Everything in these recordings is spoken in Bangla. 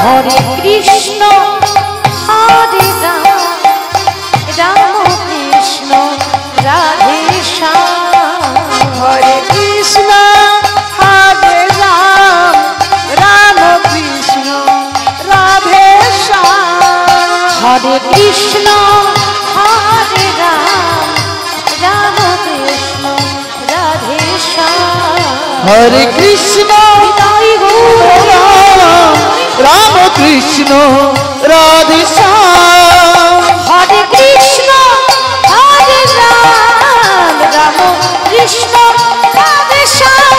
हरे कृष्ण राम कृष्ण राधे श्याम हरे कृष्ण हरे राम राम कृष्ण राधे श्याम हरे कृष्ण हरे राम राम कृष्ण राधे श्याम हरे कृष्ण हरे राम राम कृष्ण राधे श्याम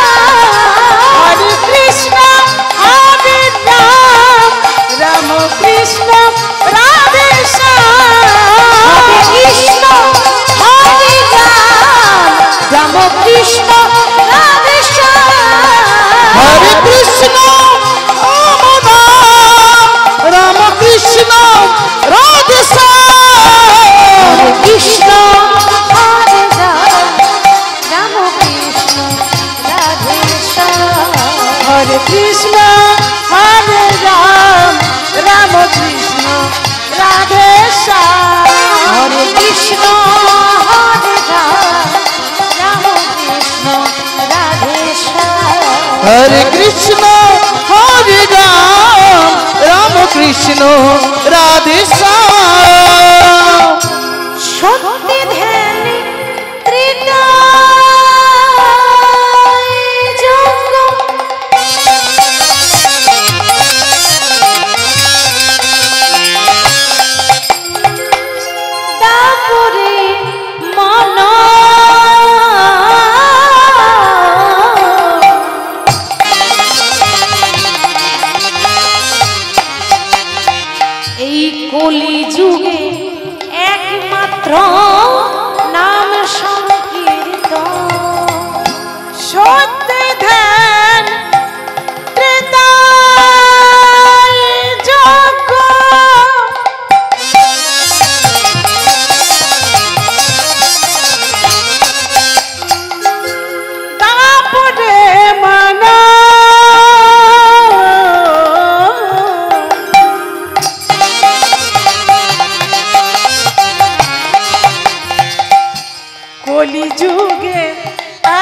हरे कृष्ण राम कृष्ण राधे श्याम हरे कृष्ण हरे राम राम कृष्ण राधे श्याम हरे कृष्ण हरे राम राम कृष्ण राधे श्याम हरे कृष्ण हरे राम राम कृष्ण राधे श्याम हरे कृष्ण हरे राम राम कृष्ण राधे श्याम সত্যি ধ্যান ত্রিকায় যোগ তারপরে মন এই কলি যুগে একমাত্র নাম সংকীর্তন সত্যি ধ্যান ত্রিকায় যোগ তারপরে মানা কলি যুগে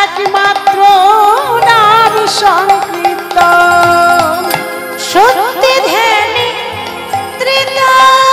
একমাত্র নাম সংকীর্তন সত্যি ধ্যান ত্রিকায়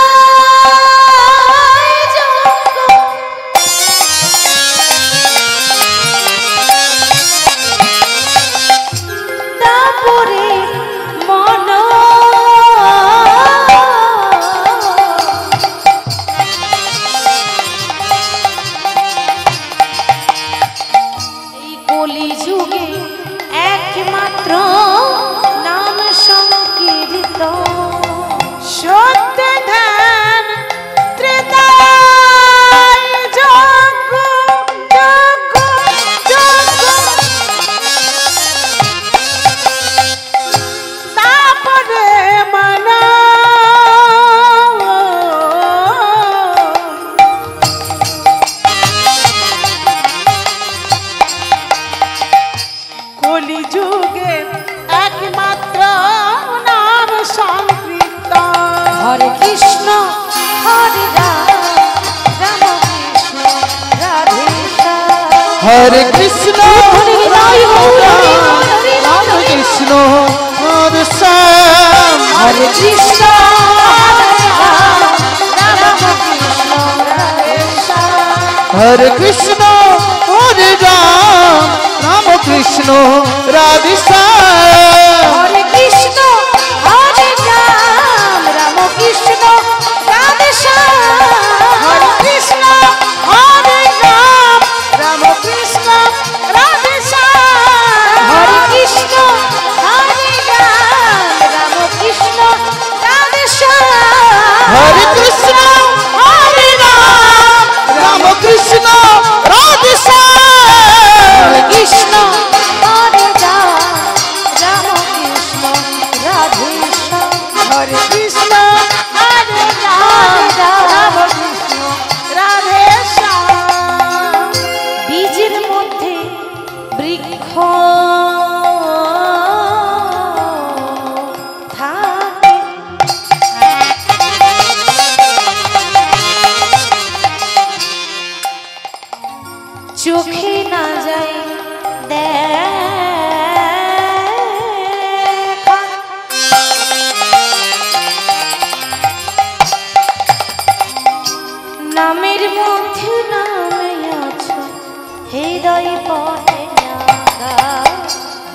हरे कृष्ण राम कृष्ण हरे श्याम हरे कृष्ण हरे कृष्ण हरे राम राम कृष्ण राधे श्याम हरे कृष्ण हरे राम राम कृष्ण राधे श्याम हरे कृष्ण हरे राम राम कृष्ण राधे श्याम हरे कृष्ण हरे राम राम कृष्ण राधे श्याम हरे कृष्ण हरे राम राम कृष्ण राधे श्याम हरे कृष्ण हरे राम राम कृष्ण राधे श्याम हरे कृष्ण हरे राम राम कृष्ण राधे श्याम বীজের মধ্যে বৃক্ষ থাকে চোখে না যায় দেখা নামের মধ্যে নামে আছো হৃদয় পথে নাগা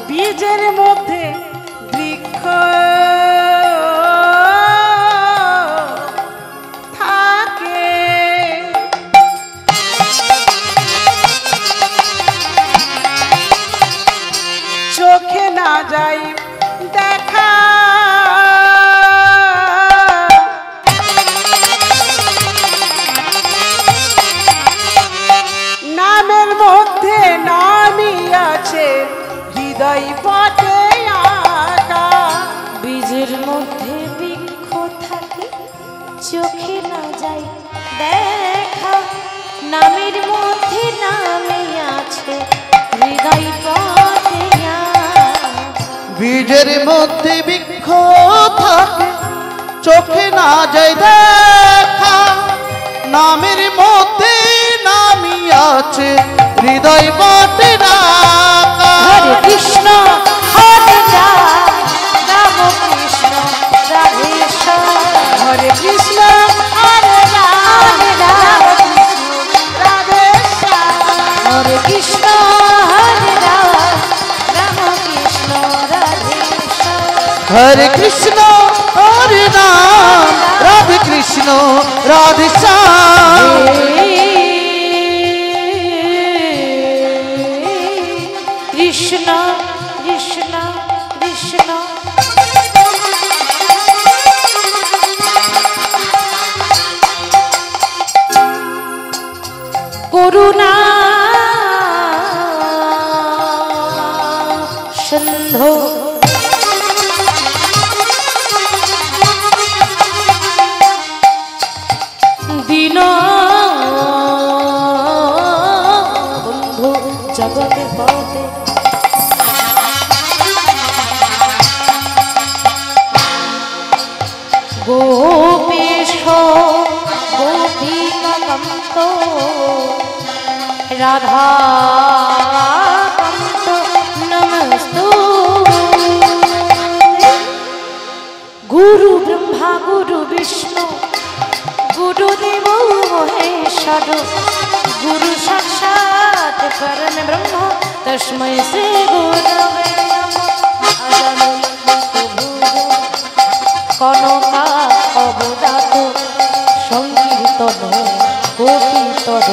বীজের মধ্যে বৃক্ষ থাকে চোখে না যাই দেখা নামের মধ্যে নামই আছে হৃদয় পথে আঁকা বীজের মধ্যে বৃক্ষ থাকে চোখে না যায় দেখা নামের মধ্যে নামে আছে হৃদয় পথে আঁকা। বীজের মধ্যে বৃক্ষ থাকে চোখে না যায় দেখা নামের মধ্যে নামি আছে হৃদয় বটে রাখা হরে কৃষ্ণ হরে রাম রাম কৃষ্ণ রাধে শ্যাম হরে কৃষ্ণ হরে রাম রাম কৃষ্ণ রাধে শ্যাম হরে কৃষ্ণ হরে রাম রাম কৃষ্ণ রাধে শ্যাম हरे कृष्ण हरे राम राधे कृष्ण राधे श्याम কৃষ্ণ কৃষ্ণ কৃষ্ণ করুণা সিন্ধু দীন বন্ধু জগতে পথে গোপীশ গোপীকান্ত রাধা কান্ত নমস্তু গুরু ব্রহ্মা গুরু বিষ্ণু গুরুদেব মহেশ্বর গুরু সাক্ষাৎ পরম ব্রহ্ম তস্मै শ্রী গুরবে কনকা অবদাত সংকীর্তন গোপীতর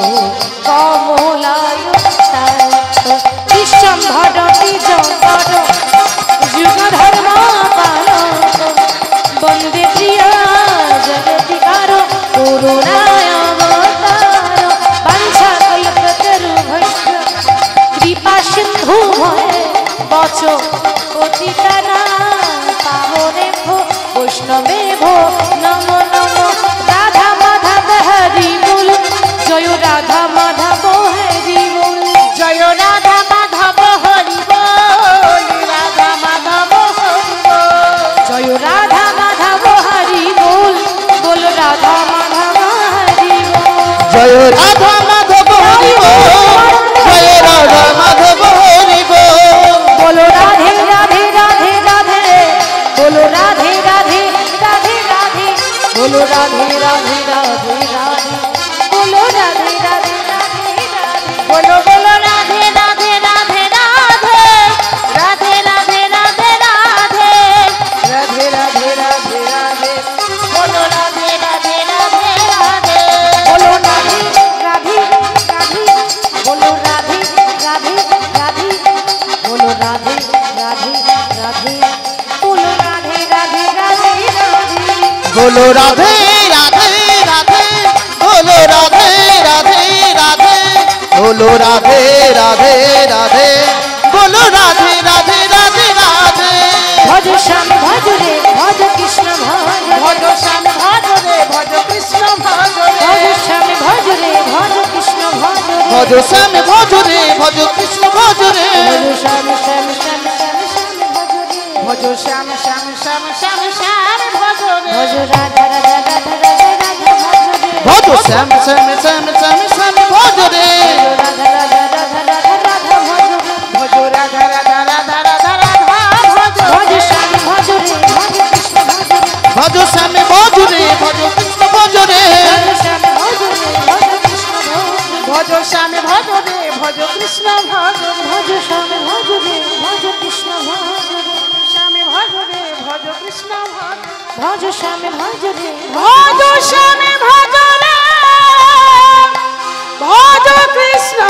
কমলায় বিশ্বম্ভর বিজম্বর যুগ ধর্ম পালক বন্দে প্রিয়া জগতিকার করুণায় অবতার বাঞ্ছা কল্পতরুভশ্চ কৃপা সিন্ধু ভয়ে বচ পতিতানা পাবনে ভো বৈষ্ণবে ভো নমো নমো রাধা মাধব হরি বল জয় রাধা মাধব হরি বল জয় রাধা মাধব হরি বল রাধা মাধব হরি বল জয় রাধা মাধব হরি বল বল রাধা মাধব হরি বল जय राधा माधव हरि बोल जय राधा बोलो राधे राधे राधे राधे बोलो राधे राधे राधे राधे बोलो राधे राधे राधे राधे बोलो राधे राधे राधे राधे बोलो बोलो राधे राधे राधे राधे राधे राधे राधे राधे राधे राधे राधे राधे बोलो राधे राधे राधे राधे बोलो राधे राधे राधे बोलो राधे राधे राधे बोलो राधे राधे राधे बोलो राधे राधे राधे राधे बोलो राधे राधे राधे बोलो राधे राधे राधे बोलो राधे राधे राधे बोलो राधे राधे राधे राधे भज श्याम भज रे भज कृष्ण भज भज श्याम भज रे भज कृष्ण भज रे भज श्याम भज रे भज कृष्ण भज भज श्याम भज रे भज कृष्ण भज रे भज श्याम श्याम श्याम श्याम श्याम भज रे भज श्याम श्याम श्याम श्याम श्याम भज रे भज राधा राधा राधा राधा राधा भज रे भज श्याम श्याम श्याम श्याम श्याम भज रे राधा राधा राधा राधा राधा भज रे भज राधा राधा राधा राधा राधा भज भज श्याम भज रे भज कृष्ण भज रे भज श्याम भज रे भज कृष्ण भज रे भज श्याम भज रे भज कृष्ण भज रे भज श्याम भज रे भज कृष्ण भज रे भज श्याम भज रे भज कृष्ण भज रे श्याम भज रे भज कृष्ण भज भज श्याम भज रे भज श्याम भज रे भज कृष्ण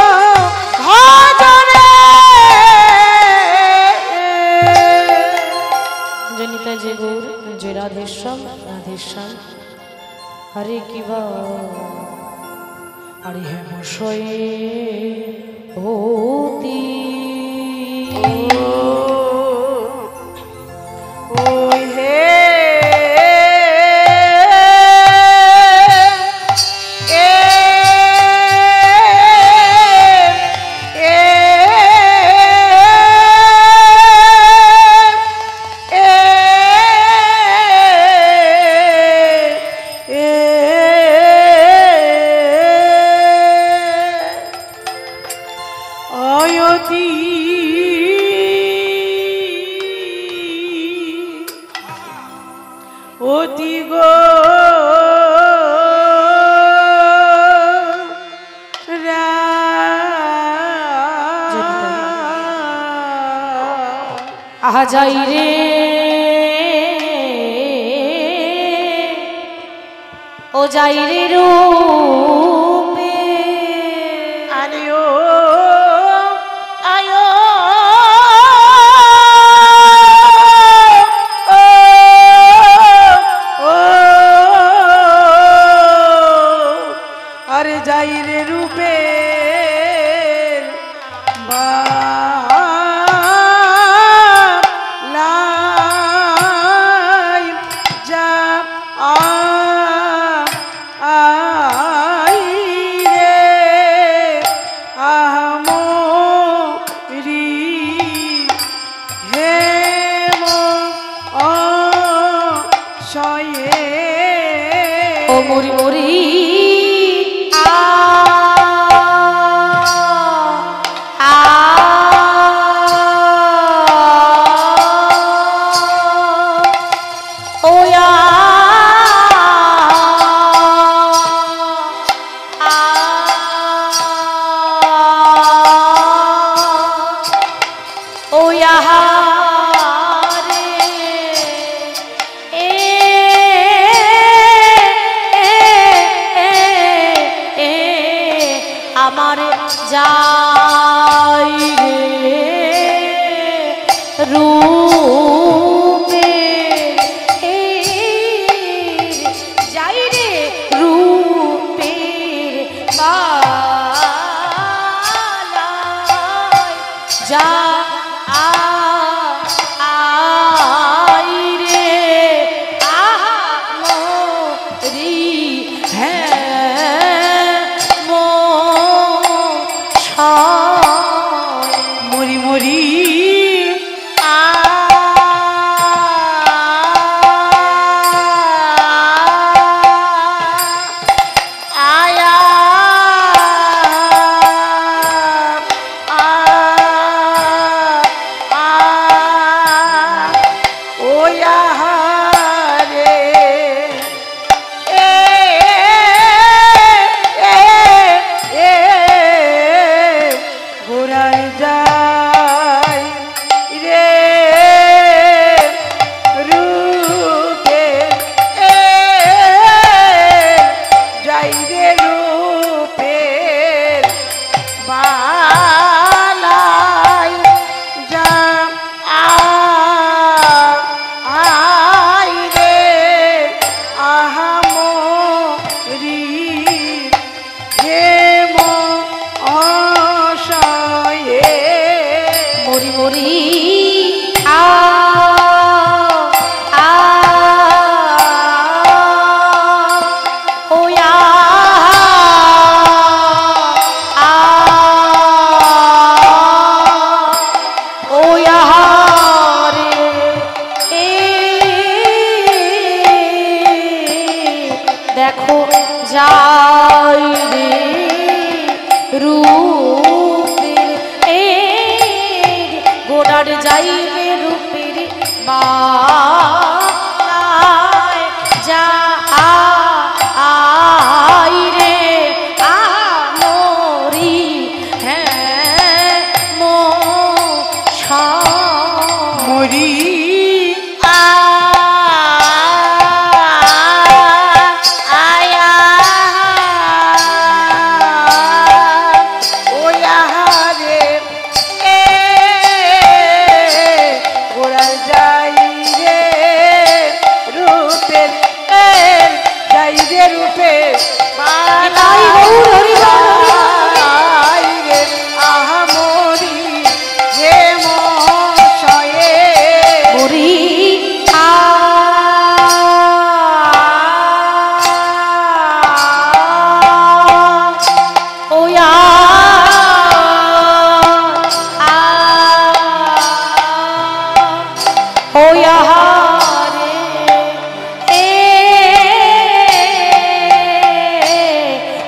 भज रे জনিতা যে গৌর যে রাধেশ্যাম রাধেশ্যাম হরে কিবা আরে হে মশয়ে হতি ওই হে এ অয়তি অতি গো আহা যাই রে ও যাই রে রূপে আলিও আয়ো আরে যাই রে রূপে লাই যা আই রে আহমো রি হে মো অ শয়ে ও মরি মরি আমার যাই রে রূপে যাই রে রূপে বালায় যা আই রে আহা মোরি হ্যাঁ মো মরি মরি আয়া আ দেখো যাই রে রূপের গোড়ার যাই রে রূপের বালায় যা আই রে আমরি হ্যাঁ মরি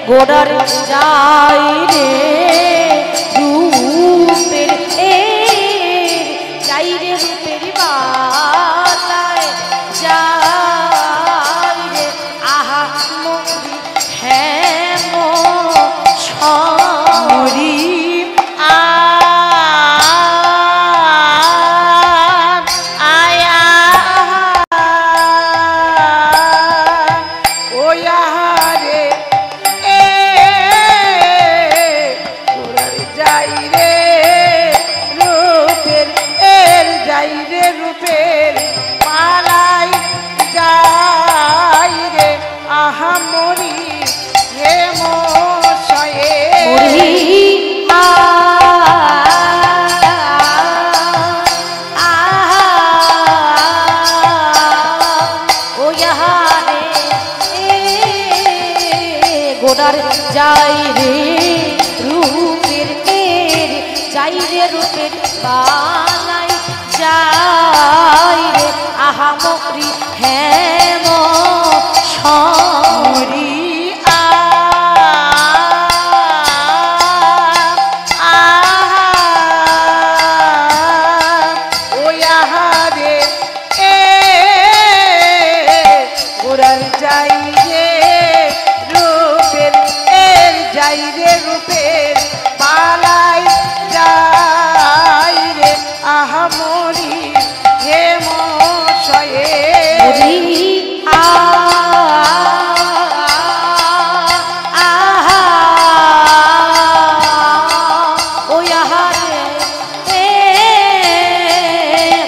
গোড়ার যাই রে রূপের যাই রে রূপের বালায় যাই রে আহা মরি হ্যাঁ মরি গোড়ার যাই রে রূপের যাই রে রূপের বালাই যাই রে আহা মরি হ্যাঁ মরি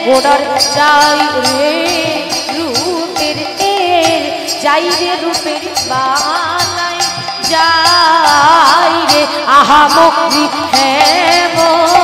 গোড়ার যাই রে রূপের যাই রে রূপের বালাই যাই রে আহা মরি হ্যাঁ মরি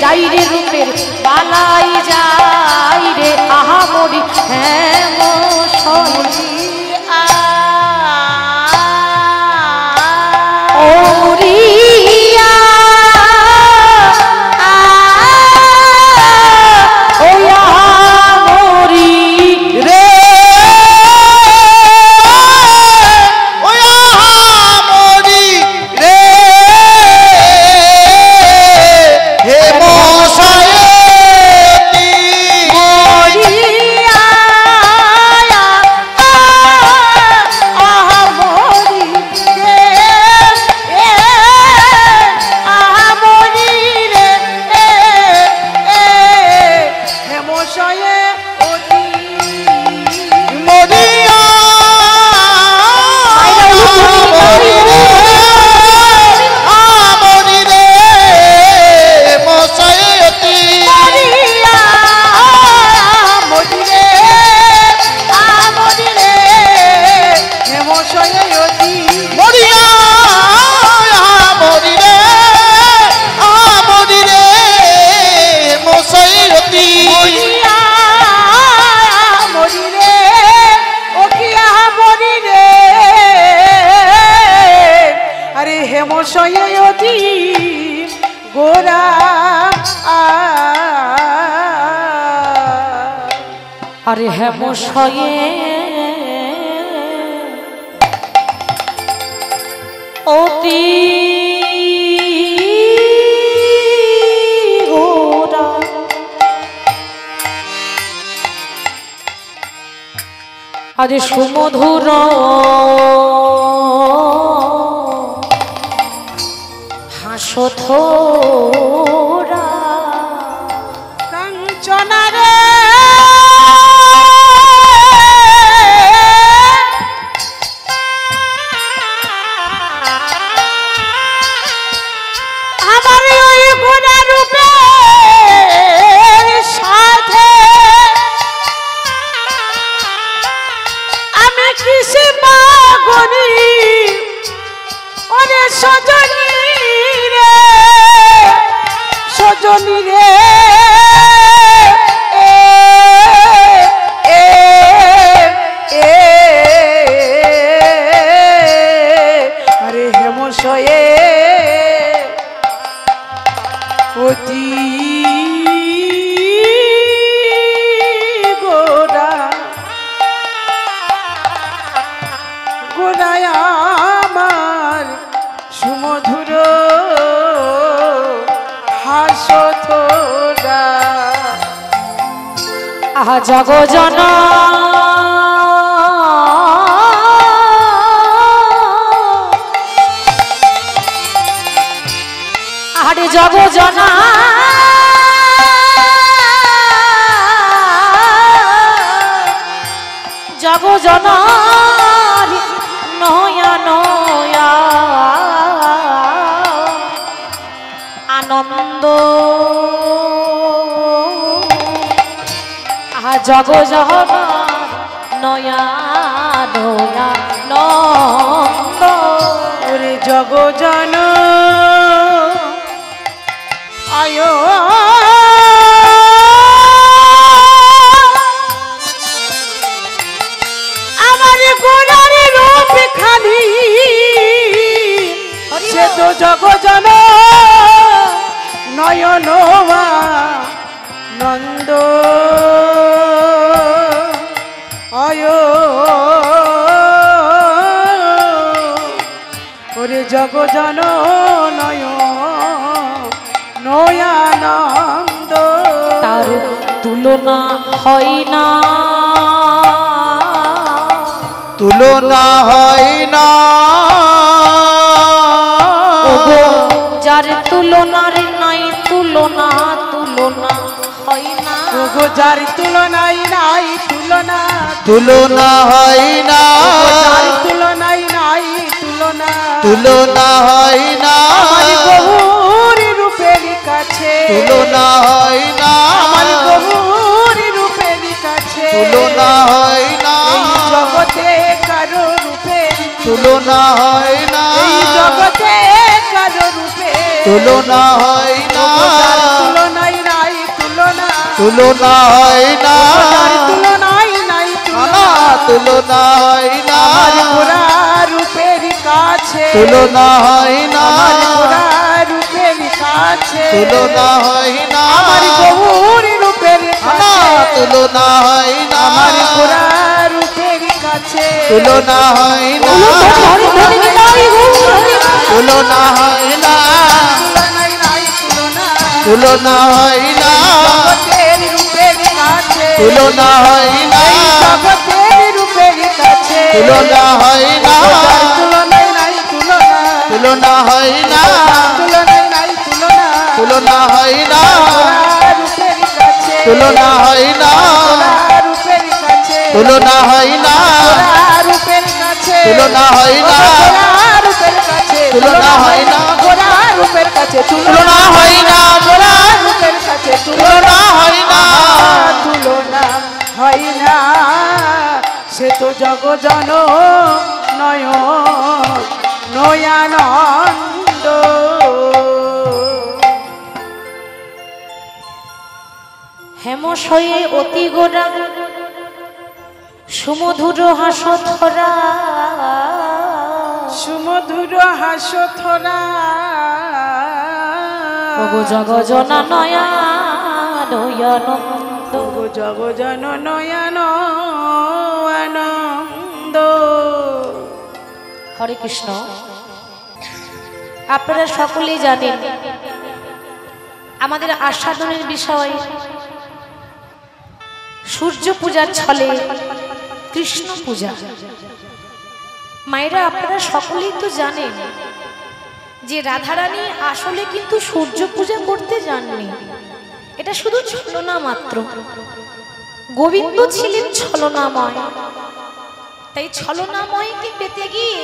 যাই রে রূপের বালাই যাই রে আহা মরি হ্যাঁ মরি রে আরে হেমশয়ে অতি গোরা আরে সুমধুর হাসো থোরা কাঞ্চনা রে আমার ওই গুণা রূপে সাথে আমি কিসে পাগনি ওরে সজনী রে সজনী রে আরে হেমশয়ে অতি গোরা গোরায় আমার সুমধুর হাসো থোড়া আহা জগজন আরে জগজনা জগজনা নয়া নয়া আনন্দ আহা জগজনা নয়া নয়া নন্দ ওরে জগজন আয়ো আমার গোরার রূপ খালি সে তো জগজন নয়ন নন্দ আয়ো ওরে জগজন নয় নয়ানন্দ তার তুলনা হয় না তুলনা হয় না ওগো যার তুলনার নাই তুলনা তুলনা হয় না ওগো যার তুলনাই নাই তুলনা তুলনা হয় না যার তুলনাই নাই তুলনা তুলনা হয় না আমার গৌর রূপের কাছে তুলনা হয় না আমার গৌর রূপের কাছে তুলনা হয় না এই জগতে কারো রূপের তুলনা হয় না এই জগতে কারো রূপে তুলনা হয় না যার তুলনাই নাই তুলনা তুলনা হয় না যার তুলনাই নাই তুলনা তুলনা হয় না আমার গোরা রূপের কাছে তুলনা হয় না আমার গোরা রূপের কাছে তুলনা হয় না আমার গৌর রূপের কাছে তুলনা হয় না আমার গোরা রূপের কাছে তুলনা হয় না তুলনা হয় না তুলনাই নাই তুলনা তুলনা হয় না জগতের রূপের কাছে তুলনা হয় না এই জগতের রূপের কাছে তুলনা হয় না যার তুলনাই নাই তুলনা তুলনা হয় না তুলনাই নাই তুলনা তুলনা হয় না গোরা রূপের কাছে তুলনা হয় না গোরা রূপের কাছে তুলনা হয় না গোরা রূপের কাছে তুলনা হয় না গোরা রূপের কাছে তুলনা হয় না গোরা রূপের কাছে তুলনা হয় না গোরা রূপের কাছে তুলনা হয় না তুলনা হয় না সে তো জগজন নয় নয়ানন্দ হেমশয়ে অতি গোরা সুমধুর হাসথরা সুমধুর হাসথরা ওগো জগজনা নয়া নয়ানন্দ জগজন নয়ন আনন্দ। হরে কৃষ্ণ। আপনারা সকলেই জানেন আমাদের আস্বাদনের বিষয় সূর্য পূজার ছলে কৃষ্ণ পূজা। মায়েরা আপনারা সকলেই তো জানেন যে রাধারানী আসলে কিন্তু সূর্য পূজা করতে যাননি, এটা শুধু ছলনা মাত্র। গোবিন্দ ছিলেন ছলনাময়, তাই ছলনাময়কে পেতে গিয়ে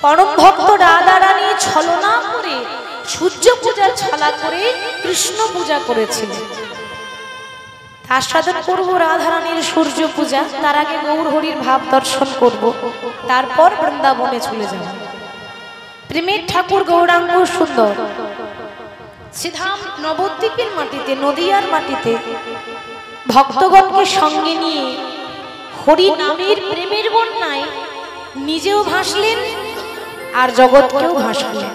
পরম ভক্ত রাধারানী ছলনা করে সূর্য পূজার ছলা করে কৃষ্ণ পূজা করেছিলেন। আস্বাদন করবো রাধারানীর সূর্য পূজা, তার আগে গৌর হরির ভাব দর্শন করব, তারপর বৃন্দাবনে চলে যাব। প্রেমের ঠাকুর গৌরাঙ্গ সুন্দর শ্রীধাম নবদ্বীপের মাটিতে, নদিয়ার মাটিতে ভক্তগণকে সঙ্গে নিয়ে হরি নামের প্রেমের বন্যায় নিজেও ভাসলেন আর জগৎকেও ভাসালেন।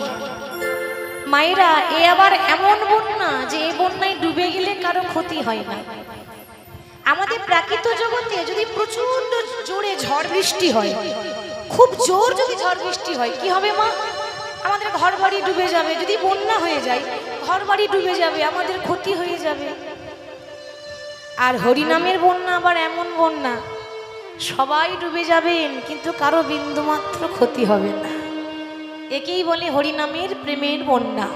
মায়েরা, এ আবার এমন বন্যা যে এই বন্যায় ডুবে গেলে কারো ক্ষতি হয় না। আমাদের প্রাকৃত জগতে যদি প্রচন্ড জোরে ঝড় বৃষ্টি হয়, খুব জোর যদি ঝড় বৃষ্টি হয়, কি হবে মা? আমাদের ঘর বাড়ি ডুবে যাবে। যদি বন্যা হয়ে যায়, ঘর বাড়ি ডুবে যাবে, আমাদের ক্ষতি হয়ে যাবে। আর হরিনামের বন্যা আবার এমন বন্যা, সবাই ডুবে যাবেন কিন্তু কারো বিন্দুমাত্র ক্ষতি হবে না। একেই বলে হরিনামের প্রেমের বন্যা।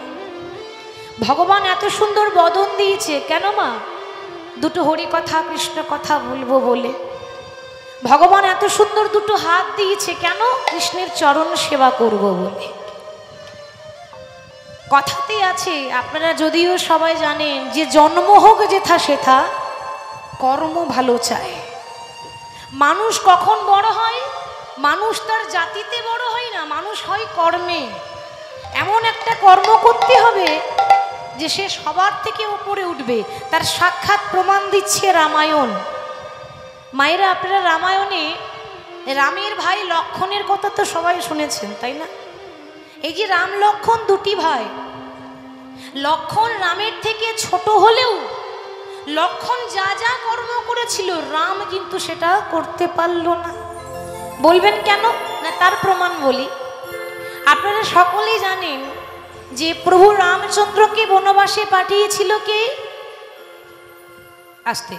ভগবান এত সুন্দর বদন দিয়েছে কেন মা? দুটো হরি কথা কৃষ্ণ কথা বলবো বলে। ভগবান এত সুন্দর দুটো হাত দিয়েছে কেন? কৃষ্ণের চরণ সেবা করব বলে। কথাতে আছে, আপনারা যদিও সবাই জানেন যে জন্ম হোক যেথা সেথা কর্ম ভালো চায়। মানুষ কখন বড় হয়? মানুষ তার জাতিতে বড় হয় না, মানুষ হয় কর্মে। এমন একটা কর্ম করতে হবে যে সে সবার থেকে উপরে উঠবে। তার সাক্ষাৎ প্রমাণ দিচ্ছে রামায়ণ। মায়েরা, আপনারা রামায়ণে রামের ভাই লক্ষণের কথা তো সবাই শুনেছেন, তাই না? এই যে রাম লক্ষণ দুটি ভাই, লক্ষণ রামের থেকে ছোট হলেও লক্ষণ যা যা কর্ম করেছিল রাম কিন্তু সেটা করতে পারল না। বলবেন কেন না? তার প্রমাণ বলি। আপনারা সকলেই জানেন যে প্রভু রামচন্দ্রকে বনবাসে পাঠিয়েছিল কে? আস্তে।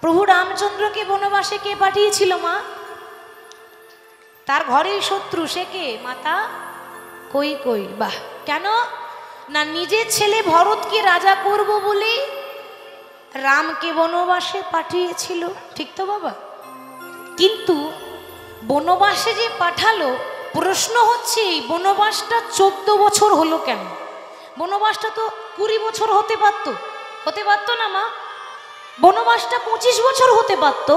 প্রভু রামচন্দ্রকে বনবাসে কে পাঠিয়েছিল মা? তার ঘরেই শত্রু, সে কে? মাতা কৈকেয়ী। বাহ! কেন না? নিজের ছেলে ভরতকে রাজা করব বলে রামকে বনবাসে পাঠিয়েছিল, ঠিক তো বাবা? কিন্তু বনবাসে যে পাঠালো, প্রশ্ন হচ্ছে এই বনবাসটা 14 বছর হলো কেন? বনবাসটা তো 20 বছর হতে পারতো না মা? বনবাসটা 25 বছর হতে পারতো।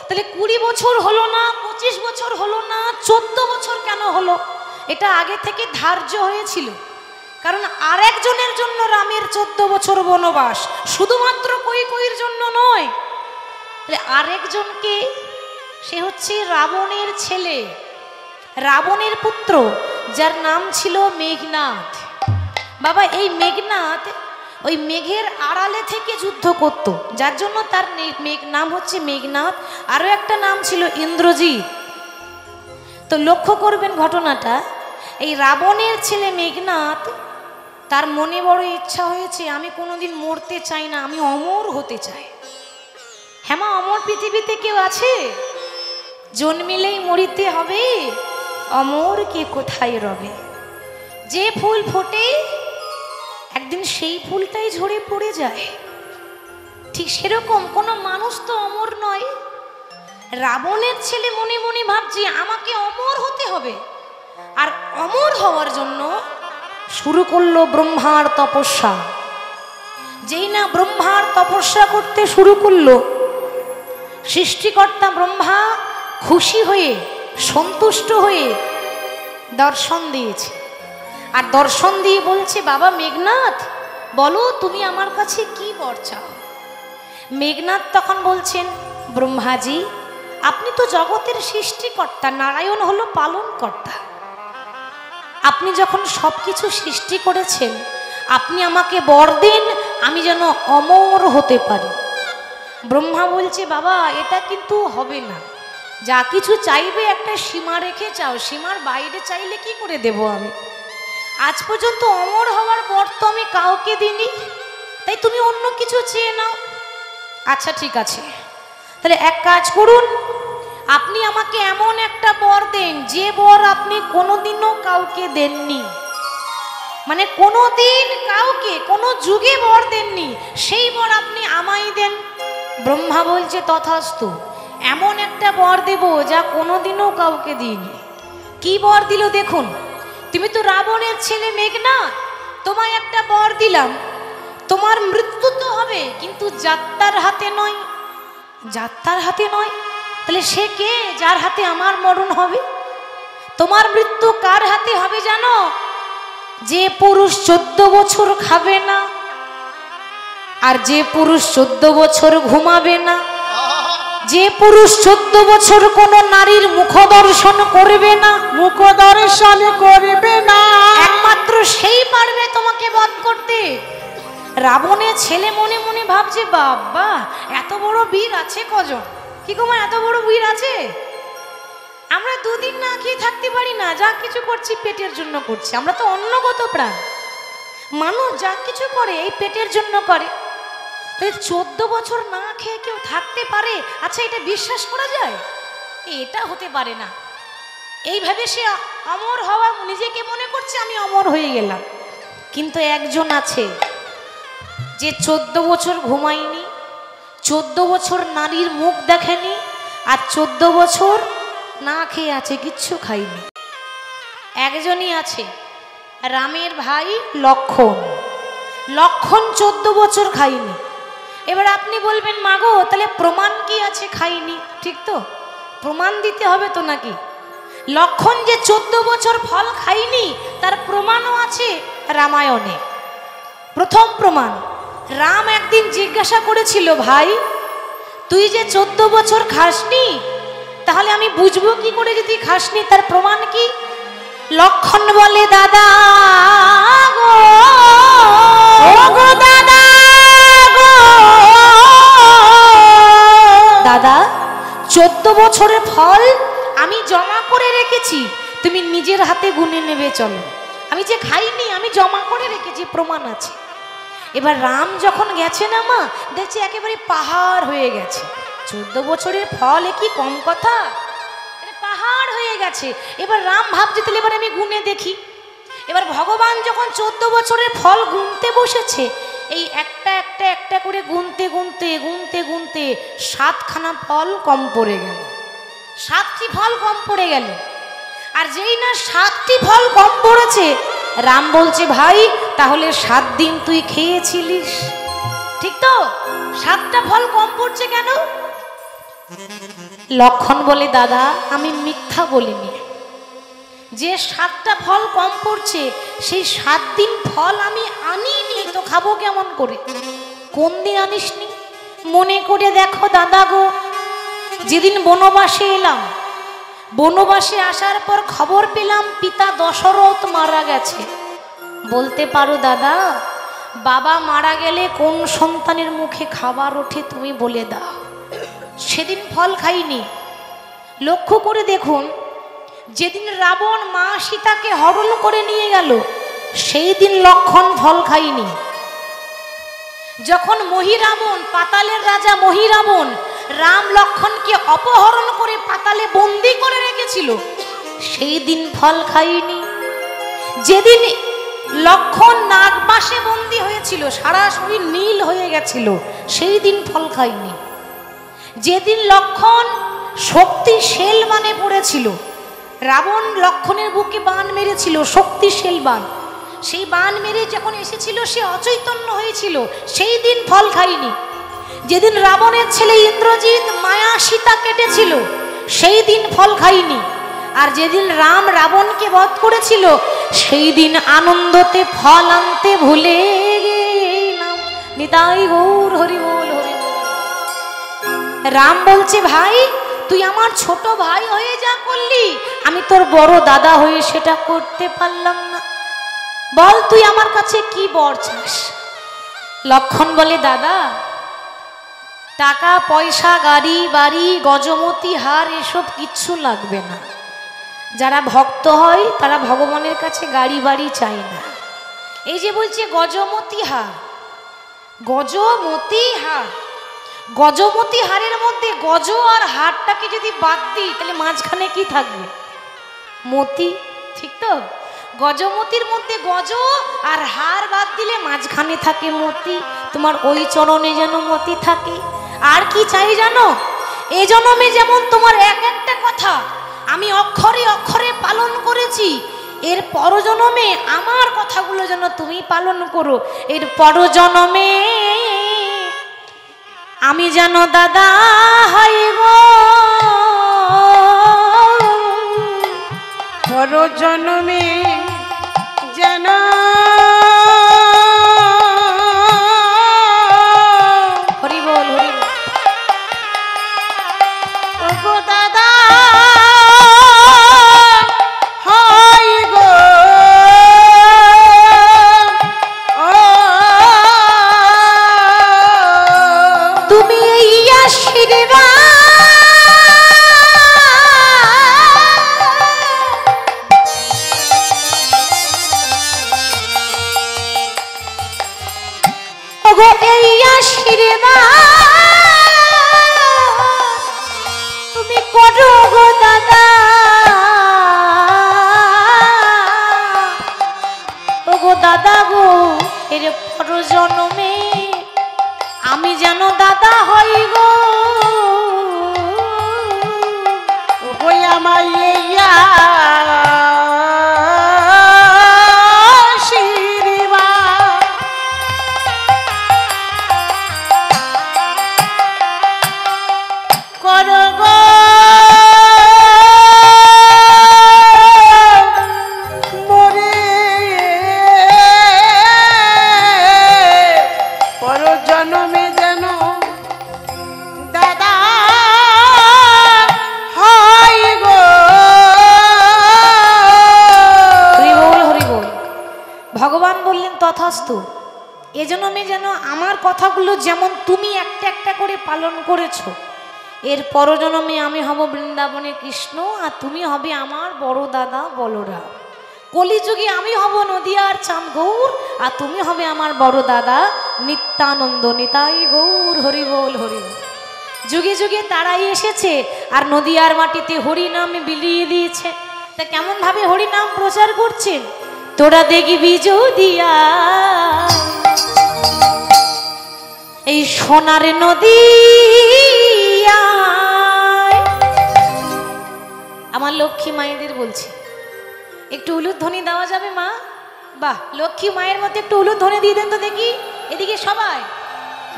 তাহলে 20 বছর হলো না, 25 বছর হলো না, 14 বছর কেন হলো? এটা আগে থেকে ধার্য হয়েছিল। কারণ আরেকজনের জন্য রামের 14 বছর বনবাস, শুধুমাত্র কৈকেয়ীর জন্য নয়। আরেকজনকে, সে হচ্ছে রাবণের ছেলে, রাবণের পুত্র, যার নাম ছিল মেঘনাদ। বাবা, এই মেঘনাদ ওই মেঘের আড়ালে থেকে যুদ্ধ করত, যার জন্য তার নাম হচ্ছে মেঘনাদ। আরও একটা নাম ছিল ইন্দ্রজিৎ। তো লক্ষ্য করবেন ঘটনাটা, এই রাবণের ছেলে মেঘনাদ, তার মনে বড় ইচ্ছা হয়েছে, আমি কোনোদিন মরতে চাই না, আমি অমর হতে চাই। হ্যাঁ মা, অমর পৃথিবীতে কেউ আছে? জন্মিলেই মরিতে হবে, অমর কে কোথায় রবে। যে ফুল ফোটে একদিন সেই ফুলটাই ঝরে পড়ে যায়। ঠিক সেরকম কোনো মানুষ তো অমর নয়। রাবণের ছেলে মনে মনে ভাবছে আমাকে অমর হতে হবে, আর অমর হওয়ার জন্য শুরু করলো ব্রহ্মার তপস্যা। যেই না ব্রহ্মার তপস্যা করতে শুরু করলো, সৃষ্টিকর্তা ব্রহ্মা খুশি হয়ে, সন্তুষ্ট হয়ে দর্শন দিয়েছে। আর দর্শন দিয়ে বলছে, বাবা মেঘনাদ, বলো তুমি আমার কাছে কি বর চাও? মেঘনাদ তখন বলছেন, ব্রহ্মাজি, আপনি তো জগতের সৃষ্টিকর্তা, নারায়ণ হলো পালনকর্তা। আপনি যখন সব কিছু সৃষ্টি করেছেন, আপনি আমাকে বর দিন আমি যেন অমর হতে পারি। ব্রহ্মা বলছে বাবা এটা কিন্তু হবে না, যা কিছু চাইবে একটা সীমা রেখে চাও, সীমার বাইরে চাইলে কি করে দেব আমি? আজ পর্যন্ত অমর হওয়ার বর তো আমি কাউকে দিইনি, তাই তুমি অন্য কিছু চেয়ে নাও। আচ্ছা ঠিক আছে, তাহলে এক কাজ করুন, আপনি আমাকে এমন একটা বর দেন যে বর আপনি কোনোদিনও কাউকে দেননি, মানে কোনোদিন কাউকে কোনো যুগে বর দেননি, সেই বর আপনি আমায় দেন। ব্রহ্মা বলছে তথাস্তু, এমন একটা বর দেব যা কোনোদিনও কাউকে দিইনি। কি বর দিল দেখুন, তুমি তো রাবণের ছেলে মেঘনা, তোমায় একটা বর দিলাম, তোমার মৃত্যু তো হবে কিন্তু যাত্রার হাতে নয়। যাত্রার হাতে নয়, তাহলে সে কে যার হাতে আমার মরণ হবে? তোমার মৃত্যু কার হাতে হবে জানো? যে পুরুষ 14 বছর খাবে না, আর যে পুরুষ 14 বছর ঘুমাবে না, যে পুরুষ 14 বছর কোন নারীর মুখ দর্শন করবে না, মুখ দর্শন করবে না, একমাত্র সেই পারবে তোমাকে বধ করতে। রাবণের ছেলে মনে মনে ভাবছে বাবা এত বড় বীর আছে কজন, কি গো মা এত বড় বীর আছে? আমরা দুদিন না খেয়ে থাকতে পারি না, যা কিছু করছি পেটের জন্য করছি, আমরা তো অন্নগত প্রাণ। মানুষ যা কিছু করে এই পেটের জন্য করে, তাই 14 বছর না খেয়ে কেউ থাকতে পারে? আচ্ছা এটা বিশ্বাস করা যায়? এটা হতে পারে না। এইভাবে সে অমর হওয়া নিজেকে মনে করছে আমি অমর হয়ে গেলাম। কিন্তু একজন আছে যে 14 বছর ঘুমায়নি, 14 বছর নারীর মুখ দেখেনি, আর 14 বছর না খেয়ে আছে, কিচ্ছু খাইনি। একজনই আছে, রামের ভাই লক্ষণ। লক্ষণ 14 বছর খাইনি। এবার আপনি বলবেন মাগো তাহলে প্রমাণ কি আছে খাইনি? ঠিক তো, প্রমাণ দিতে হবে তো নাকি? লক্ষণ যে 14 বছর ফল খাইনি তার প্রমাণও আছে রামায়ণে। প্রথম প্রমাণ, রাম একদিন জিজ্ঞাসা করেছিল ভাই তুই যে 14 বছর খাসনি, তাহলে আমি বুঝবো কি করে যদি খাসনি? তার প্রমাণ কি? লক্ষণ বলে দাদা গো, ও গো দাদা গো, দাদা 14 বছরের ফল আমি জমা করে রেখেছি, তুমি নিজের হাতে গুনে নেবে চলো। আমি যে খাইনি আমি জমা করে রেখেছি, প্রমাণ আছে। এবার রাম যখন গেছে না মা, দেখছি একেবারে পাহাড় হয়ে গেছে। 14 বছরের ফল এ কি কম কথা, পাহাড় হয়ে গেছে। এবার রাম ভাবছে তাহলে এবার আমি গুনে দেখি। এবার ভগবান যখন 14 বছরের ফল গুনতে বসেছে, এই একটা একটা একটা করে গুনতে গুনতে গুনতে গুনতে 7খানা ফল কম পড়ে গেল, 7টি ফল কম পড়ে গেল। আর যেই না 7টি ফল কম পড়েছে, রাম বলছে ভাই তাহলে 7 দিন তুই খেয়েছিলিস, ঠিক তো? 7টা ফল কম পড়ছে কেন? লক্ষণ বলে দাদা আমি মিথ্যা বলিনি, যে 7টা ফল কম পড়ছে সেই 7 দিন ফল আমি আনিনি তো খাবো কেমন করে? কোন দিন আনিসনি মনে করে দেখো দাদা গো। যেদিন বনবাসে এলাম, বনবাসে আসার পর খবর পেলাম পিতা দশরথ মারা গেছে। বলতে পারো দাদা বাবা মারা গেলে কোন সন্তানের মুখে খাবার ওঠে তুমি বলে দাও। সেদিন ফল খাইনি। লক্ষ্য করে দেখুন, যেদিন রাবণ মা সীতাকে হরণ করে নিয়ে গেল সেই দিন লক্ষণ ফল খাইনি। যখন মহিরাবণ, পাতালের রাজা মহিরাবণ রাম লক্ষণকে অপহরণ করে পাতালে বন্দি করে রেখেছিল সেই দিন ফল খাইনি। যেদিন লক্ষণ নাগবাসে বন্দি হয়েছিল, সারা শরীর নীল হয়ে গেছিল, সেই দিন ফল খাইনি। যেদিন লক্ষণ শক্তিশীল বানে পড়েছিল, রাবণ লক্ষণের বুকে বান মেরেছিল, শক্তিশীল বান, সেই বান মেরে যখন এসেছিল সে অচৈতন্য হয়েছিল, সেই দিন ফল খাইনি। যেদিন রাবণের ছেলে ইন্দ্রজিৎ মায়া সীতা কেটেছিল সেই দিন ফল খাইনি। আর যেদিন রাম রাবণকে বধ করেছিল সেই দিন আনন্দতে ফল আনতে ভুলে গেলাম। নিতাই গৌর হরি বল হরি বল। রাম বলছে ভাই তুই আমার ছোট ভাই হয়ে যা করলি, আমি তোর বড় দাদা হয়ে সেটা করতে পারলাম না। বল তুই আমার কাছে কি বর চাস? লক্ষণ বলে দাদা টাকা পয়সা গাড়ি বাড়ি গজমতি হার এসব কিচ্ছু লাগবে না। যারা ভক্ত হয় তারা ভগবানের কাছে গাড়ি বাড়ি চায় না। এই যে বলছে গজমতি হার, গজমতি হার, গজমতি হারের মধ্যে গজ আর হারটাকে যদি বাদ দিই তাহলে মাঝখানে কি থাকবে? মতি, ঠিক তো? গজমতির মধ্যে গজ আর হার বাদ দিলে মাঝখানে থাকে মতি। তোমার ওই চরণে যেন মতি থাকে। আর কি চাই জানো? এই জন্মে যেমন তোমার এক একটা কথা আমি অক্ষরে অক্ষরে পালন করেছি, এর পরজন্মে আমার কথাগুলো যেন তুমি পালন করো। এর পরজন্মে আমি যেন দাদা হই গো, পরজন্মে যেন হরি বল হরি বল। ওগো দাদা হই গো, তুমি এই আশীর্বাদ ওগো এই আশীর্বাদ তুমি করো গো দাদা। ওগো দাদা গো, এর পরজন্মে আমি যেন দাদা হই গো। ওই আমার ইয়া জন্মে যেন দাদা হয় গো। হরি বল হরি বল। ভগবান বললেন তথাস্তু। এজন্যে যেন আমার কথাগুলো যেমন তুমি একটা একটা করে পালন করেছো, এর পরজন্মে আমি হব বৃন্দাবনে কৃষ্ণ আর তুমি হবে আমার বড় দাদা বলরাম। কলিযুগে আমি হব নদিয়ার চাঁদ গৌর আর তুমি হবে আমার বড় দাদা নিত্যানন্দ নিতাই গৌর। হরি বল হরি বল। যুগে যুগে তারাই এসেছে আর নদিয়ার মাটিতে হরিনাম বিলিয়ে দিয়েছে। তা কেমন ভাবে হরিনাম প্রচার করছেন? তোরা দেখবি যদিয়া এই সোনার নদী, আমার লক্ষ্মী মায়েদের বলছি একটু উলুধ্বনি দেওয়া যাবে মা? বাহ, লক্ষ্মী মায়ের মধ্যে একটু উলুধ্বনি দিয়ে দেন তো দেখি। এদিকে সবাই,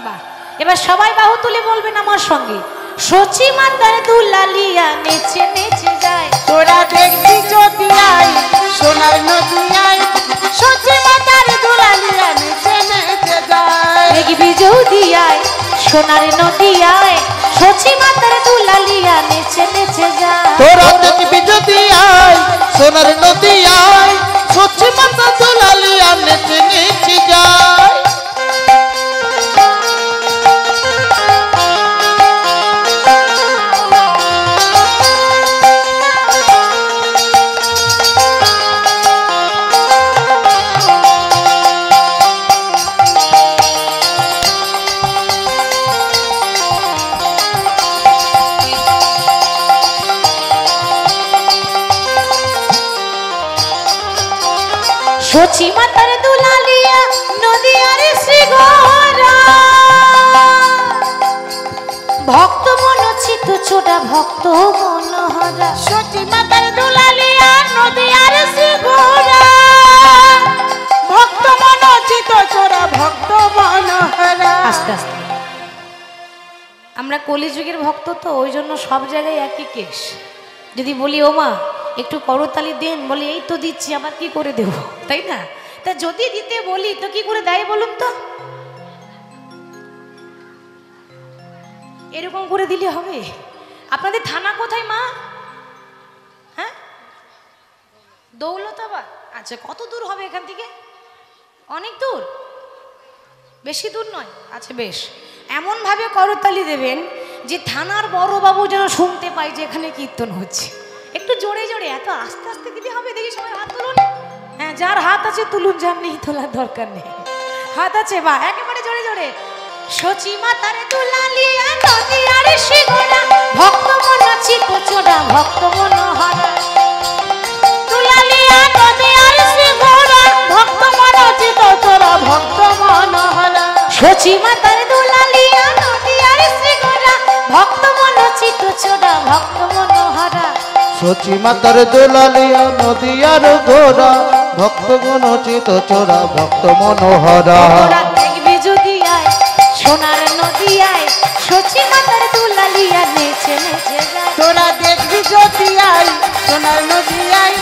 বাহ। এবার সবাই বাহু তুলে বলবেন আমার সঙ্গে, সচি মাতার দুলালিয়া নেচে নেচে যায়। তোরা দেখবি যদি আই সোনার নদিয়ায়, সচি মাতার দুলালিয়া নেচে নেচে যায়। দেখবি যদি আয় সোনার নদিয়ায়, সচি মাতার দুলালিয়া নেচে নেচে যায়। তোরা দেখবি যদি আয় সোনার নদী আয়, সচি মাতা দুলালিয়া নেচে নেচে যায়। সচি মাতার দুলালিয়া নদিয়ার শ্রীগোরা, ভক্ত মনচিত ছোটা ভক্ত মনোহরা। সচি মাতার দুলালিয়া নদিয়ার শ্রীগোরা, ভক্ত মনোচিত চোরা ভক্ত মনোহরা। আস্তে আস্তে, আমরা কলিযুগের ভক্ত তো ওই জন্য সব জায়গায় একই কেস। যদি বলি ও মা একটু করতালি দেন, বলি এই তো দিচ্ছি, আবার কি করে দেব, তাই না? তা যদি দিতে বলি তো কি করে দেয় বলুন তো? এরকম করে দিলে হবে? আপনাদের থানা কোথায় মা? হ্যাঁ, দৌলতাবাদ। আচ্ছা, কত দূর হবে এখান থেকে? অনেক দূর, বেশি দূর নয়। আচ্ছা বেশ, এমন ভাবে করতালি দেবেন যে থানার বড় বাবু যেন শুনতে পায় যে এখানে কীর্তন হচ্ছে। একটু জোরে জোরে, এত আস্তে আস্তে দিলে হবে? দেখি সবাই হাত তুলুন। হ্যাঁ, যার হাত আছে তুলুন, যার নেই তোলার দরকার নেই। হাত আছে বা একেবারে জোরে জোরে। সচি মাতার দুলালিয়া নদিয়ার শিগোরা, ভক্ত মন চিত চোরা, ভক্ত মন হারা। দুলালিয়া নদিয়ার শিগোরা, ভক্ত মন চিত চোরা, ভক্ত মন হারা। সচি মাতার দুলালিয়া নদিয়ার শিগোরা, ভক্ত মন চিত চোরা, ভক্ত মন হারা। সচি মাতার দোলালিয়া নদিয়ার ঘোরা, ভক্ত গণ চিত চোরা, ভক্ত মনোহরা। তোরা দেখবি যদি আয় সোনার নদিয়ায়, সচি মাতার দুলালিয়া নেচে নেচে যায়। তোরা দেখবি যদি আই সোনার নদিয়ায়,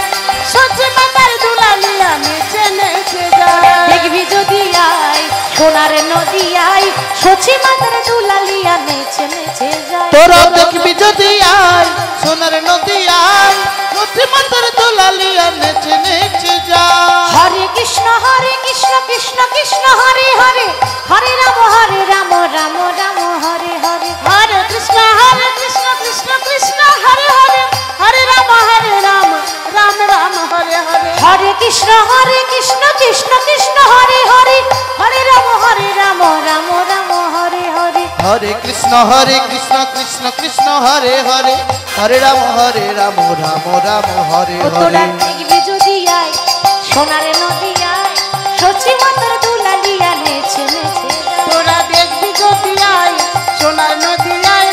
সচি মাতার দুলালিয়া নেচে নেচে যায়। দেখবি যদি আয় সোনার নদিয়ায়, সচি মাতার দুলালিয়া নেচে নেচে যায়। তোরা দেখবি যদি আয় সোনার নদিয়ায়, সচি মাতার দোলালিয়া নেচে নেচে যায়। হরে কৃষ্ণ কৃষ্ণ কৃষ্ণ হরে হরে, হরে রাম রাম রাম হরে হরে। হরে কৃষ্ণ কৃষ্ণ কৃষ্ণ হরে হরে, হরে রাম রাম রাম হরে হরে। হরে কৃষ্ণ কৃষ্ণ কৃষ্ণ হরে হরে, হরে রাম রাম রাম হরে হরে। হরে কৃষ্ণ কৃষ্ণ কৃষ্ণ হরে হরে, হরে রাম রাম রাম হরে ও তোরা হরে। দেখবি যদি আয় সোনার নদিয়ায়, সচি মাতার দুলালিয়া নেচে নেচে যায়। তোরা দেখবি যদি আই সোনার নদিয়ায়,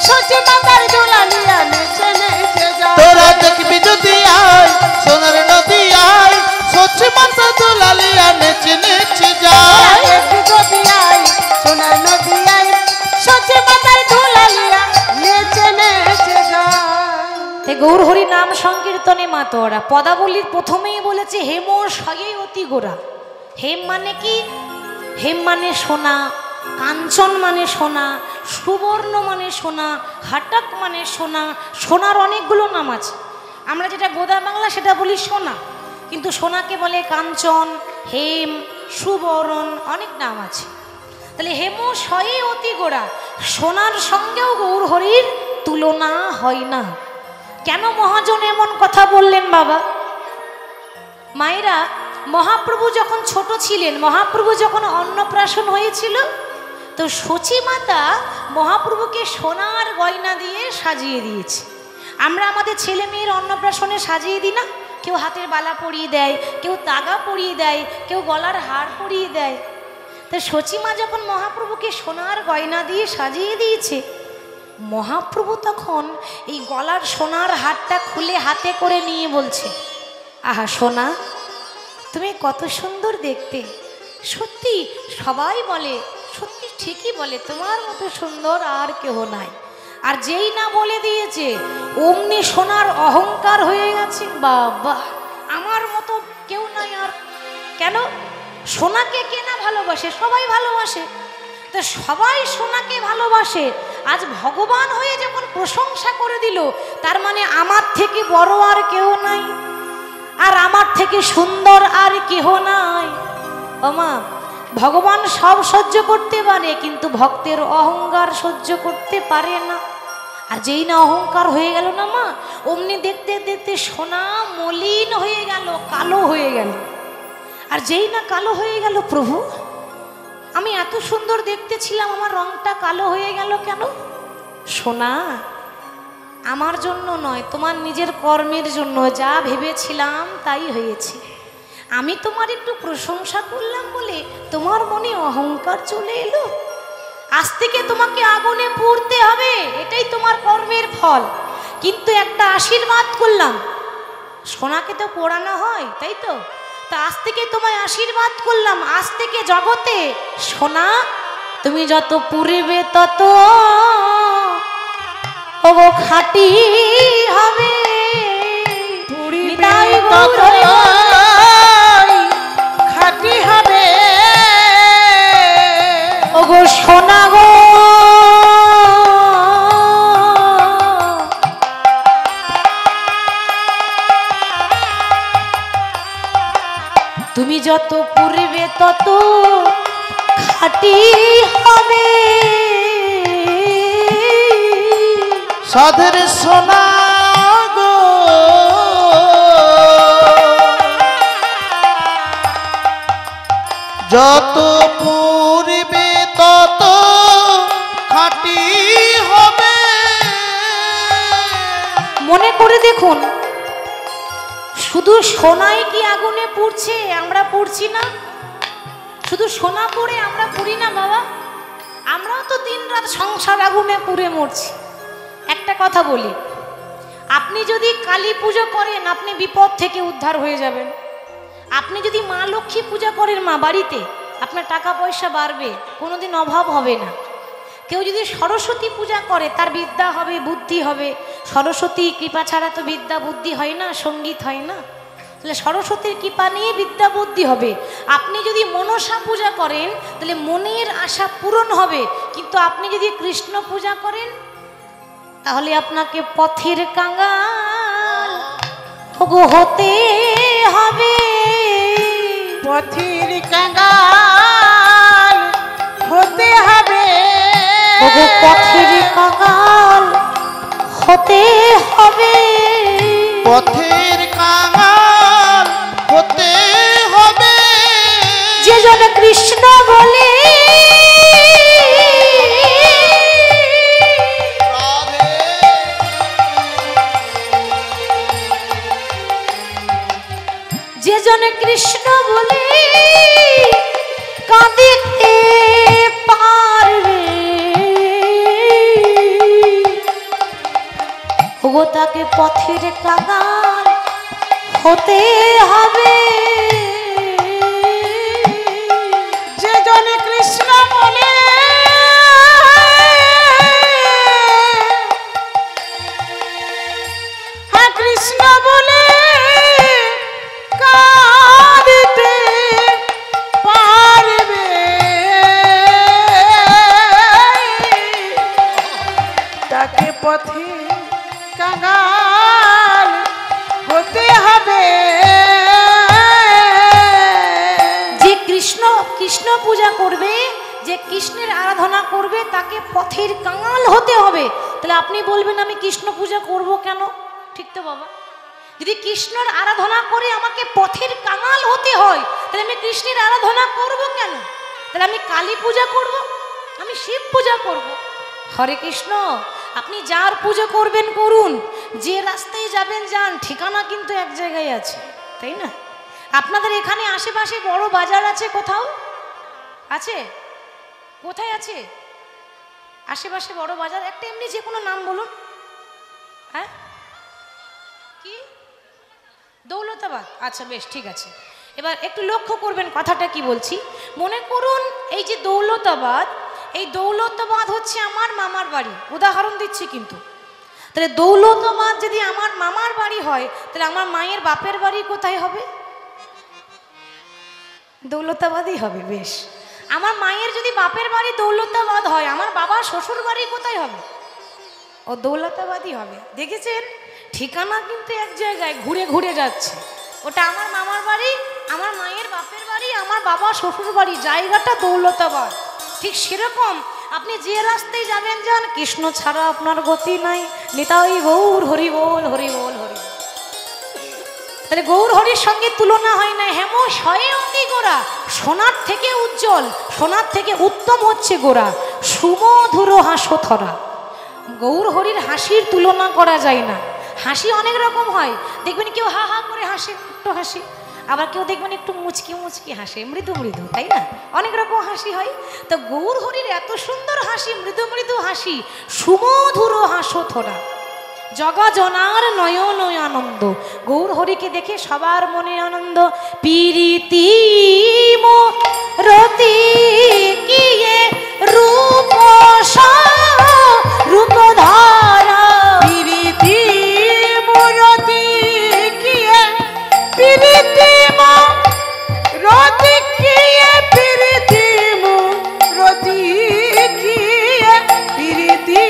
সচি মাতার দুলালিয়া নেচে নেচে যায়। তোরা দেখবি যদি আয় সোনার নদিয়ায়, সচি মাতার দোলালিয়া নেচে নেচে তোরা যায়। দেখবি যদি আই সোনার নদিয়ায়, সচি মাতার দুলালিয়া নেচে নেচে যায়। তে গৌর হরি নাম সংকীর্তনে মা তোরা পদাবলীর প্রথমেই বলেছে হেম সয়ে অতি গোরা। হেম মানে কি? হেম মানে সোনা, কাঞ্চন মানে সোনা, সুবর্ণ মানে সোনা, হাটাক মানে সোনা। সোনার অনেকগুলো নাম আছে। আমরা যেটা গোদা বাংলা সেটা বলি সোনা, কিন্তু সোনাকে বলে কাঞ্চন, হেম, সুবরণ, অনেক নাম আছে। তাহলে হেম সয়ে অতি গোরা, সোনার সঙ্গেও গৌর হরির তুলনা হয় না। কেন মহাজন এমন কথা বললেন বাবা? মায়েরা, মহাপ্রভু যখন ছোট ছিলেন, মহাপ্রভু যখন অন্নপ্রাশন হয়েছিল, তো সচি মাতা মহাপ্রভুকে সোনার গয়না দিয়ে সাজিয়ে দিয়েছে। আমরা আমাদের ছেলে মেয়ের অন্নপ্রাশনে সাজিয়ে দিই না? কেউ হাতের বালা পরিয়ে দেয়, কেউ তাগা পরিয়ে দেয়, কেউ গলার হার পরিয়ে দেয়। তো সচিমা যখন মহাপ্রভুকে সোনার গয়না দিয়ে সাজিয়ে দিয়েছে, মহাপ্রভু তখন এই গলার সোনার হারটা খুলে হাতে করে নিয়ে বলছে, আহা সোনা, তুমি কত সুন্দর দেখতে। সত্যি সবাই বলে, সত্যি ঠিকই বলে, তোমার মতো সুন্দর আর কেহ নাই। আর যেই না বলে দিয়েছে অমনি সোনার অহংকার হয়ে গেছে, বাবা আমার মতো কেউ নাই। আর কেন? সোনাকে কে না ভালোবাসে? সবাই ভালোবাসে। তো সবাই সোনাকে ভালোবাসে। আজ ভগবান হয়ে যখন প্রশংসা করে দিল, তার মানে আমার থেকে বড় আর কেউ নাই, আর আমার থেকে সুন্দর আর কেহ নাই। ওমা, ভগবান সব সহ্য করতে পারে, কিন্তু ভক্তের অহংকার সহ্য করতে পারে না। আর যেই না অহংকার হয়ে গেল না মা, অমনি দেখতে দেখতে সোনা মলিন হয়ে গেল, কালো হয়ে গেল। আর যেই না কালো হয়ে গেল, প্রভু আমি এত সুন্দর দেখতে ছিলাম, আমার রংটা কালো হয়ে গেল কেন? সোনা, আমার জন্য নয়, তোমার নিজের কর্মের জন্য। যা ভেবেছিলাম তাই হয়েছে। আমি তোমার একটু প্রশংসা করলাম বলে তোমার মনে অহংকার চলে এলো। আজ থেকে তোমাকে আগুনে পুড়তে হবে, এটাই তোমার কর্মের ফল। কিন্তু একটা আশীর্বাদ করলাম, সোনাকে তো পোড়ানো হয়, তাই তো? তা আজ থেকে তোমায় আশীর্বাদ করলাম, আজ থেকে জগতে সোনা তুমি যত পুড়বে তত ওগো খাঁটি হবে। নিতাই গৌর হরি বল। খাঁটি হবে ওগো সোনা গো, তুমি যত পুড়বে তত খাঁটি হবে। সাধের সোনা গো যত পূর্বে তত খাঁটি হবে। মনে করে দেখুন, শুধু সোনাই কি আগুনে পুড়ছে? আমরা পুড়ছি না? শুধু সোনা পড়ে আমরা পুড়ি না বাবা? আমরাও তো দিন রাত সংসার আগুনে পুড়ে মরছি। একটা কথা বলি, আপনি যদি কালী পুজো করেন আপনি বিপদ থেকে উদ্ধার হয়ে যাবেন। আপনি যদি মা লক্ষ্মী পূজা করেন মা বাড়িতে, আপনার টাকা পয়সা বাড়বে, কোনোদিন অভাব হবে না। কেউ যদি সরস্বতী পূজা করে তার বিদ্যা হবে, বুদ্ধি হবে। সরস্বতী কৃপা ছাড়া তো বিদ্যা বুদ্ধি হয় না, সঙ্গীত হয় না। তাহলে সরস্বতীর কৃপা নিয়ে বিদ্যা বুদ্ধি হবে। আপনি যদি মনসা পূজা করেন তাহলে মনের আশা পূরণ হবে। কিন্তু আপনি যদি কৃষ্ণ পূজা করেন তাহলে আপনাকে পথের কাঙাল হতে হবে। পথের কাঙাল হতে হবে। পথের কাঙাল হতে হবে। পথের কাঙাল হতে হবে। যে জন কৃষ্ণ বলে যে জন কৃষ্ণ বলে কাঁদিতে পারবে, ওগো তাকে পথের কাঙাল হতে হবে। যে জনে কৃষ্ণ বলে হ্যাঁ কৃষ্ণ বলে কাঁদিতে পারবে, তাকে পথে কাঙাল হতে হবে। যে কৃষ্ণ কৃষ্ণ পূজা করবে, যে কৃষ্ণের আরাধনা করবে তাকে পথের কাঙাল হতে হবে। তাহলে আপনি বলবেন আমি কৃষ্ণ পূজা করব কেন? ঠিক তো বাবা? যদি কৃষ্ণের আরাধনা করে আমাকে পথের কাঙাল হতে হয় তাহলে আমি কৃষ্ণের আরাধনা করব কেন? তাহলে আমি কালী পূজা করব, আমি শিব পূজা করব। হরে কৃষ্ণ। আপনি যার পুজো করবেন করুন, যে রাস্তায় যাবেন যান, ঠিকানা কিন্তু এক জায়গায় আছে, তাই না? আপনাদের এখানে আশেপাশে বড় বাজার আছে কোথাও? আছে? কোথায় আছে আশেপাশে বড় বাজার? একটা এমনি যে কোনো নাম বলুন। হ্যাঁ কি? দৌলতাবাদ। আচ্ছা বেশ, ঠিক আছে। এবার একটু লক্ষ্য করবেন কথাটা কি বলছি। মনে করুন এই যে দৌলতাবাদ, এই দৌলতাবাদ হচ্ছে আমার মামার বাড়ি, উদাহরণ দিচ্ছি কিন্তু। তাহলে দৌলতাবাদ যদি আমার মামার বাড়ি হয় তাহলে আমার মায়ের বাপের বাড়ি কোথায় হবে? দৌলতাবাদই হবে। বেশ, আমার মায়ের যদি বাপের বাড়ি দৌলতাবাদ হয়, আমার বাবার শ্বশুর বাড়ি কোথায় হবে? ও দৌলতাবাদই হবে। দেখেছেন, ঠিকানা কিন্তু এক জায়গায়, ঘুরে ঘুরে যাচ্ছে। ওটা আমার মামার বাড়ি, আমার মায়ের বাপের বাড়ি, আমার বাবার শ্বশুর বাড়ি, জায়গাটা দৌলতাবাদ। ঠিক সেরকম আপনি যে রাস্তায় যাবেন যান, কৃষ্ণ ছাড়া আপনার গতি নাই। নিতাই গৌর হরি বল, হরি বল, হরি। তাহলে গৌর হরির সঙ্গে তুলনা হয় না। হেম শয়ে অতি গোরা, সোনার থেকে উজ্জ্বল, সোনার থেকে উত্তম হচ্ছে গোরা। সুমধুর হাসো থরা। গৌর হরির হাসির তুলনা করা যায় না। হাসি অনেক রকম হয়, দেখবেন কেউ হা হা করে হাসে, একটু হাসি, আবার কেউ দেখবেন একটু মুচকি মুচকি হাসে, মৃদু মৃদু, তাই না? অনেক রকম হাসি হয়। তো গৌর হরির এত সুন্দর হাসি, মৃদু মৃদু হাসি, সুমধুর হাসো থরা। জগা জনার নয়ন আনন্দ। গৌর হরিকে দেখে সবার মনে আনন্দ। পিরিতি রতি কিয়ে রূপ রূপ ধারা। পিরিতি মুরতি কিয়ে পিরিতি রতি কিয়ে পিরিতি মুরতি কিয়ে পিরিতি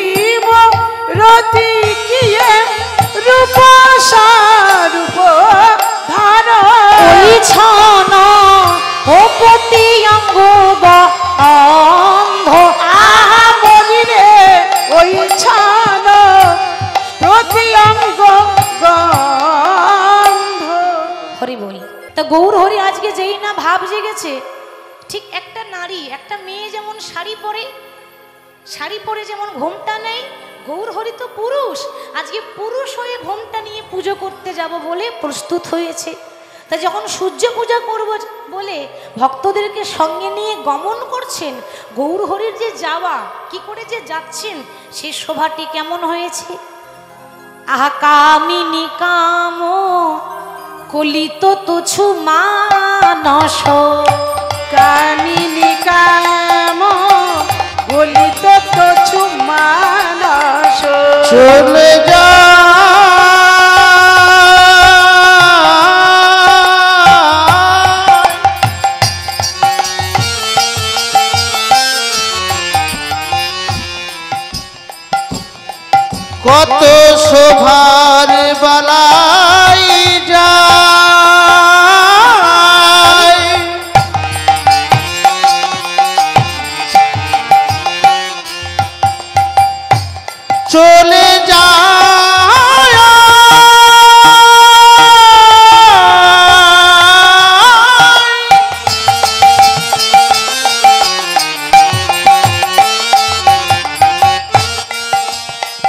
রতি কিয়ে রূপ রূপ ধারা। ওই ছানা ও পতি অঙ্গ বা থেকে যেই না ভাব জেগেছে, ঠিক একটা নারী, একটা মেয়ে যেমন শাড়ি পরে যেমন ঘোমটা নেই, গৌরহরি তো পুরুষ, আজকে পুরুষ হয়ে ঘোমটা নিয়ে পুজো করতে যাব বলে প্রস্তুত হয়েছে। তা যখন সূর্য পূজা করব বলে ভক্তদেরকে সঙ্গে নিয়ে গমন করছেন, গৌরহরির যে যাওয়া, কি করে যে যাচ্ছেন, সেই শোভাটি কেমন হয়েছে। আহা কামিনী কাম কলিত তুছু মানস, কামিনী কাম কলিত তুছু মানস, চলে যা কত শোভার বালাই যায়, চলে যায়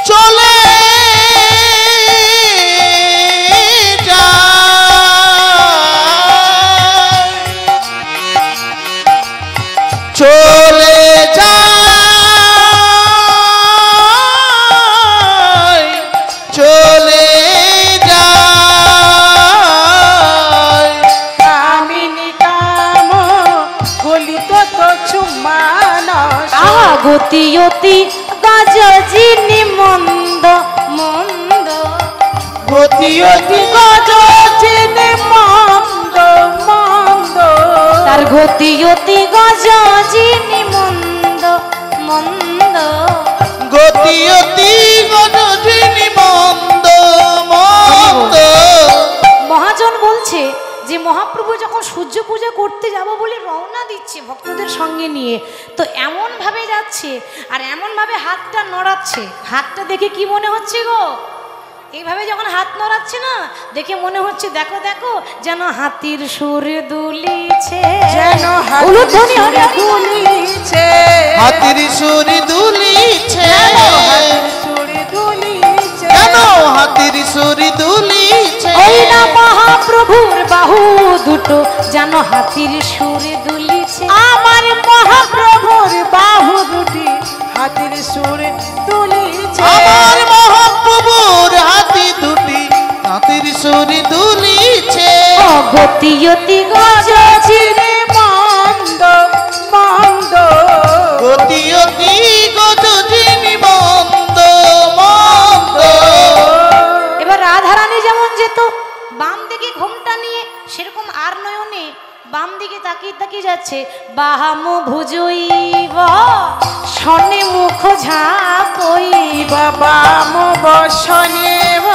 চলে চলে যায়, চলে যায়। কামিনী কাম কলিত তুছু মানস, আহা গতি অতি গজজিনি মন্দ মন্দ, গতি অতি গজজিনি মন্দ মন্দ, তার গতি অতি গজজিনি মন্দ মন্দ। গতি অতি গজজিনি মন্দ মন্দ। মহাজন বলছে যে মহাপ্রভু যখন সূর্য পূজা করতে যাব বলে রওনা দিচ্ছে ভক্তদের সঙ্গে নিয়ে, তো এমন ভাবে যাচ্ছে আর এমন ভাবে হাতটা নড়াচ্ছে, হাতটা দেখে কি মনে হচ্ছে গো, এইভাবে যখন হাত নড়াচ্ছে না, দেখে মনে হচ্ছে দেখো দেখো যেন হাতির সুর দুলিছে, যেন উলুধ্বনি হরি হরি দুলিছে, হাতির সুরি দুলিছে, সুরি দুলিছে, কেন হাতির সুরি দুলিছে। ওই না মহাপ্রভুর বাহু দুটো যেন হাতির সুরে দুলিছে, আমার মহাপ্রভুর বাহু দুটি হাতির সুর তুলিছে, আমার মহাপ্রভুর হাতি দুটি হাতির সুরি দুলিছে। গতি অতি গজজিনি মন্দ মন্দ, গতি অতি গজজিনি মন্দ মন্দ। এবার রাধারানী যেমন যেত বাম দিকে ঘোমটা নিয়ে, সেরকম আর নয়নে বাম দিকে তাকিয়ে তাকিয়ে যাচ্ছে। বাহাম ভুজইব শনে মুখ ঝাপইব, বাম বসনেব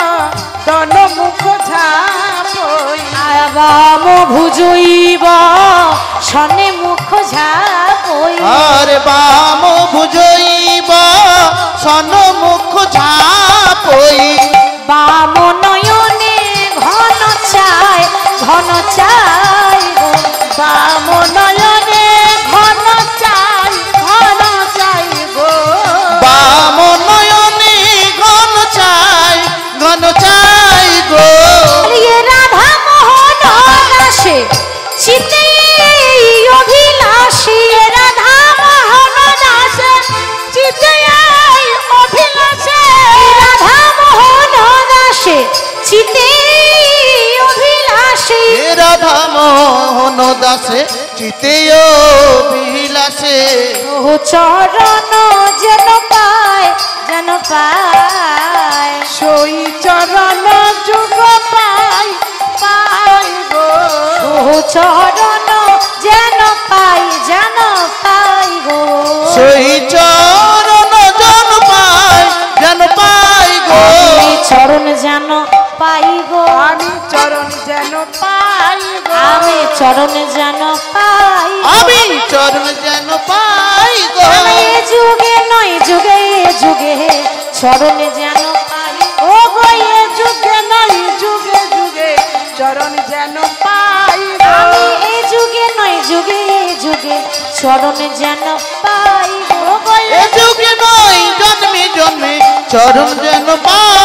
তন মুখ ঝাপই, বাম ভুজইব শনে মুখ ঝাপইব, আর বাম ভুজইব সন মুখ ঝাপই, বাম নয়নে ঘন চাই ঘন চাই গো, বাম নয়নে ঘন চাই গো, বাম নয়নে ঘন চাই গো। ইয়ে রাধা মোহন দাসে চিতে অভিলাষী, রাধা মোহন দাসে চিতে অভিলাষে, রাধা মোহন দাসে চিতে অভিলাষী, রাধা মোহন দাসে চিতেয় বিলাসে, ও চরণ যেন পায় যেন পায়, সই চরণ যুগ পাই পাই গো, ও চরণ যেন পাই গো, সেই চরণ জন পাই যেন পাই গো, আমি চরণ যেন পাই গো, আমি চরণ যেন পাই গো, আমি চরণ যেন পাই, আমি চরণ যেন পাই গো। এ যুগে নয় যুগে যুগে চরণ যেন পাই, ও গো এ যুগে নাই যুগে যুগে চরণ যেন পাই গো, আমি এই যুগে চরণে যেন পাই গো এ যুগে নয় জন্মে জন্মে চরণ যেন পাই